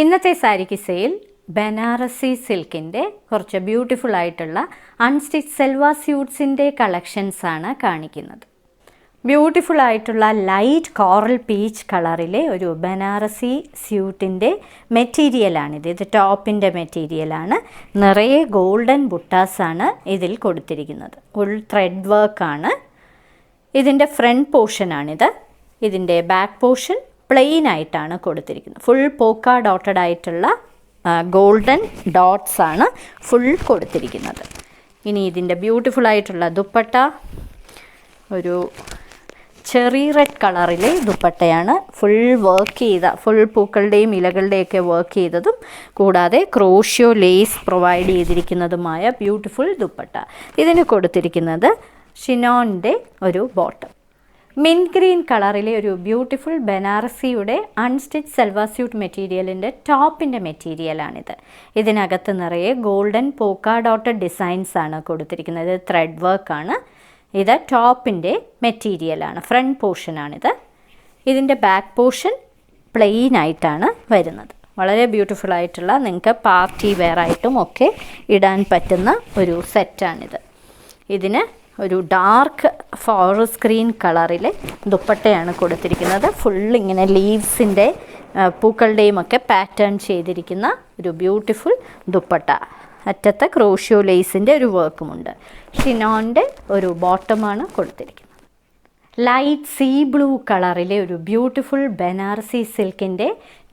ഇന്നത്തെ സാരി കിസയിൽ ബനാറസി സിൽക്കിൻ്റെ കുറച്ച് ബ്യൂട്ടിഫുൾ ആയിട്ടുള്ള അൺസ്റ്റിച്ച് സെൽവാർ സ്യൂട്ട്സിൻ്റെ കളക്ഷൻസാണ് കാണിക്കുന്നത്. ബ്യൂട്ടിഫുൾ ആയിട്ടുള്ള ലൈറ്റ് കോറൽ പീച്ച് കളറിലെ ഒരു ബനാറസി സ്യൂട്ടിൻ്റെ മെറ്റീരിയലാണിത്. ഇത് ടോപ്പിൻ്റെ മെറ്റീരിയലാണ്. നിറയെ ഗോൾഡൻ ബുട്ടാസാണ് ഇതിൽ കൊടുത്തിരിക്കുന്നത്. ഫുൾ ത്രെഡ് വർക്കാണ്. ഇതിൻ്റെ ഫ്രണ്ട് പോർഷനാണിത്. ഇതിൻ്റെ ബാക്ക് പോർഷൻ പ്ലെയിൻ ആയിട്ടാണ് കൊടുത്തിരിക്കുന്നത്. ഫുൾ പോക്ക ഡോട്ടഡ് ആയിട്ടുള്ള ഗോൾഡൻ ഡോട്ട്സ് ആണ് ഫുൾ കൊടുത്തിരിക്കുന്നത്. ഇനി ഇതിൻ്റെ ബ്യൂട്ടിഫുൾ ആയിട്ടുള്ള ദുപ്പട്ട ഒരു ചെറി റെഡ് കളറിലെ ദുപ്പട്ടയാണ്. ഫുൾ വർക്ക് ചെയ്ത, ഫുൾ പൂക്കളുടെയും ഇലകളുടെയൊക്കെ വർക്ക് ചെയ്തതും കൂടാതെ ക്രോഷ്യോ ലേസ് പ്രൊവൈഡ് ചെയ്തിരിക്കുന്നതുമായ ബ്യൂട്ടിഫുൾ ദുപ്പട്ട. ഇതിന് കൊടുത്തിരിക്കുന്നത് ഷിനോണിൻ്റെ ഒരു ബോട്ടം. മിൻറ്റ് ഗ്രീൻ കളറിലെ ഒരു ബ്യൂട്ടിഫുൾ ബനാറസിയുടെ അൺസ്റ്റിച്ച് സെൽവാർ സ്യൂട്ട് മെറ്റീരിയലിൻ്റെ ടോപ്പിൻ്റെ മെറ്റീരിയലാണിത്. ഇതിനകത്ത് നിറയെ ഗോൾഡൻ പോക്ക ഡോട്ടഡ് ഡിസൈൻസ് ആണ് കൊടുത്തിരിക്കുന്നത്. ത്രെഡ് വർക്കാണ്. ഇത് ടോപ്പിൻ്റെ മെറ്റീരിയലാണ്. ഫ്രണ്ട് പോർഷനാണിത്. ഇതിൻ്റെ ബാക്ക് പോർഷൻ പ്ലെയിൻ ആയിട്ടാണ് വരുന്നത്. വളരെ ബ്യൂട്ടിഫുൾ ആയിട്ടുള്ള, നിങ്ങൾക്ക് പാർട്ടി വെയർ ആയിട്ടും ഒക്കെ ഇടാൻ പറ്റുന്ന ഒരു സെറ്റാണിത്. ഇതിന് ഒരു ഡാർക്ക് ഫോറസ്റ്റ് ഗ്രീൻ കളറിലെ ദുപ്പട്ടയാണ് കൊടുത്തിരിക്കുന്നത്. ഫുൾ ഇങ്ങനെ ലീവ്സിൻ്റെ പൂക്കളുടെയും ഒക്കെ പാറ്റേൺ ചെയ്തിരിക്കുന്ന ഒരു ബ്യൂട്ടിഫുൾ ദുപ്പട്ട. അറ്റത്ത് ക്രോഷ്യോ ലേസിൻ്റെ ഒരു വർക്കുമുണ്ട്. ഷിനോണിൻ്റെ ഒരു ബോട്ടമാണ് കൊടുത്തിരിക്കുന്നത്. ലൈറ്റ് സീ ബ്ലൂ കളറിലെ ഒരു ബ്യൂട്ടിഫുൾ ബനാറസി സിൽക്കിൻ്റെ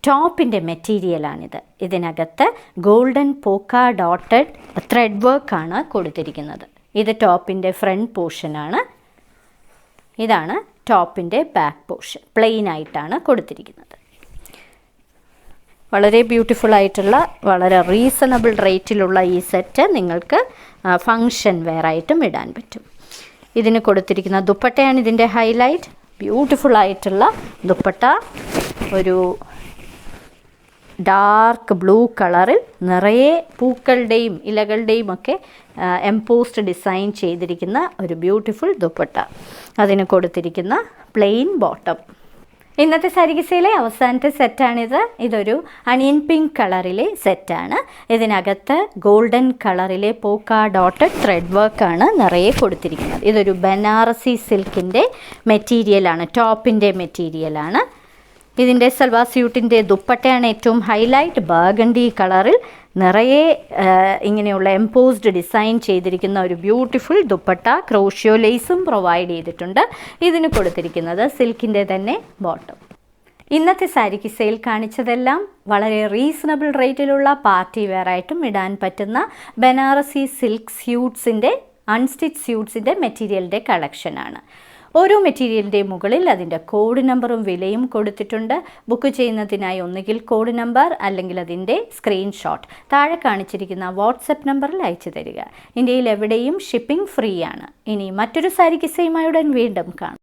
ടോപ്പിൻ്റെ മെറ്റീരിയലാണിത്. ഇതിനകത്ത് ഗോൾഡൻ പോക്ക ഡോട്ടഡ് ത്രെഡ് വർക്കാണ് കൊടുത്തിരിക്കുന്നത്. ഇത് ടോപ്പിൻ്റെ ഫ്രണ്ട് പോർഷനാണ്. ഇതാണ് ടോപ്പിൻ്റെ ബാക്ക് പോർഷൻ. പ്ലെയിൻ ആയിട്ടാണ് കൊടുത്തിരിക്കുന്നത്. വളരെ ബ്യൂട്ടിഫുൾ ആയിട്ടുള്ള, വളരെ റീസണബിൾ റേറ്റിലുള്ള ഈ സെറ്റ് നിങ്ങൾക്ക് ഫങ്ഷൻ വെയർ ആയിട്ടും ഇടാൻ പറ്റും. ഇതിന് കൊടുത്തിരിക്കുന്ന ദുപ്പട്ടയാണ് ഇതിൻ്റെ ഹൈലൈറ്റ്. ബ്യൂട്ടിഫുൾ ആയിട്ടുള്ള ദുപ്പട്ട ഒരു ഡാർക്ക് ബ്ലൂ കളറിൽ നിറയെ പൂക്കളുടെയും ഇലകളുടെയും ഒക്കെ എംപോസ്ഡ് ഡിസൈൻ ചെയ്തിരിക്കുന്ന ഒരു ബ്യൂട്ടിഫുൾ ദുപ്പട്ട. അതിന് കൊടുത്തിരിക്കുന്ന പ്ലെയിൻ ബോട്ടം. ഇന്നത്തെ സാരി കിസയിലെ അവസാനത്തെ സെറ്റാണിത്. ഇതൊരു അണിയൻ പിങ്ക് കളറിലെ സെറ്റാണ്. ഇതിനകത്ത് ഗോൾഡൻ കളറിലെ പോക്ക ഡോട്ടഡ് ത്രെഡ് വർക്കാണ് നിറയെ കൊടുത്തിരിക്കുന്നത്. ഇതൊരു ബനാറസി സിൽക്കിൻ്റെ മെറ്റീരിയലാണ്. ടോപ്പിൻ്റെ മെറ്റീരിയലാണ്. ഇതിൻ്റെ സൽവാർ സ്യൂട്ടിൻ്റെ ദുപ്പട്ടയാണ് ഏറ്റവും ഹൈലൈറ്റ്. ബർഗണ്ടി കളറിൽ നിറയെ ഇങ്ങനെയുള്ള എംപോസ്ഡ് ഡിസൈൻ ചെയ്തിരിക്കുന്ന ഒരു ബ്യൂട്ടിഫുൾ ദുപ്പട്ട. ക്രോഷ്യോ ലേസും പ്രൊവൈഡ് ചെയ്തിട്ടുണ്ട്. ഇതിന് കൊടുത്തിരിക്കുന്നത് സിൽക്കിൻ്റെ തന്നെ ബോട്ടം. ഇന്നത്തെ സാരി കിസയിൽ കാണിച്ചതെല്ലാം വളരെ റീസണബിൾ റേറ്റിലുള്ള പാർട്ടി വെയർ ആയിട്ടും ഇടാൻ പറ്റുന്ന ബനാറസി സിൽക്ക് സ്യൂട്ട്സിൻ്റെ അൺസ്റ്റിച്ച് സ്യൂട്ട്സിൻ്റെ മെറ്റീരിയലിൻ്റെ കളക്ഷനാണ്. ഓരോ മെറ്റീരിയലിൻ്റെ മുകളിൽ അതിൻ്റെ കോഡ് നമ്പറും വിലയും കൊടുത്തിട്ടുണ്ട്. ബുക്ക് ചെയ്യുന്നതിനായി ഒന്നുകിൽ കോഡ് നമ്പർ അല്ലെങ്കിൽ അതിൻ്റെ സ്ക്രീൻഷോട്ട് താഴെ കാണിച്ചിരിക്കുന്ന വാട്സപ്പ് നമ്പറിൽ അയച്ചു തരിക. ഇന്ത്യയിൽ എവിടെയും ഷിപ്പിംഗ് ഫ്രീ ആണ്. ഇനി മറ്റൊരു സാരി കിസയുമായി ഉടൻ വീണ്ടും കാണാം.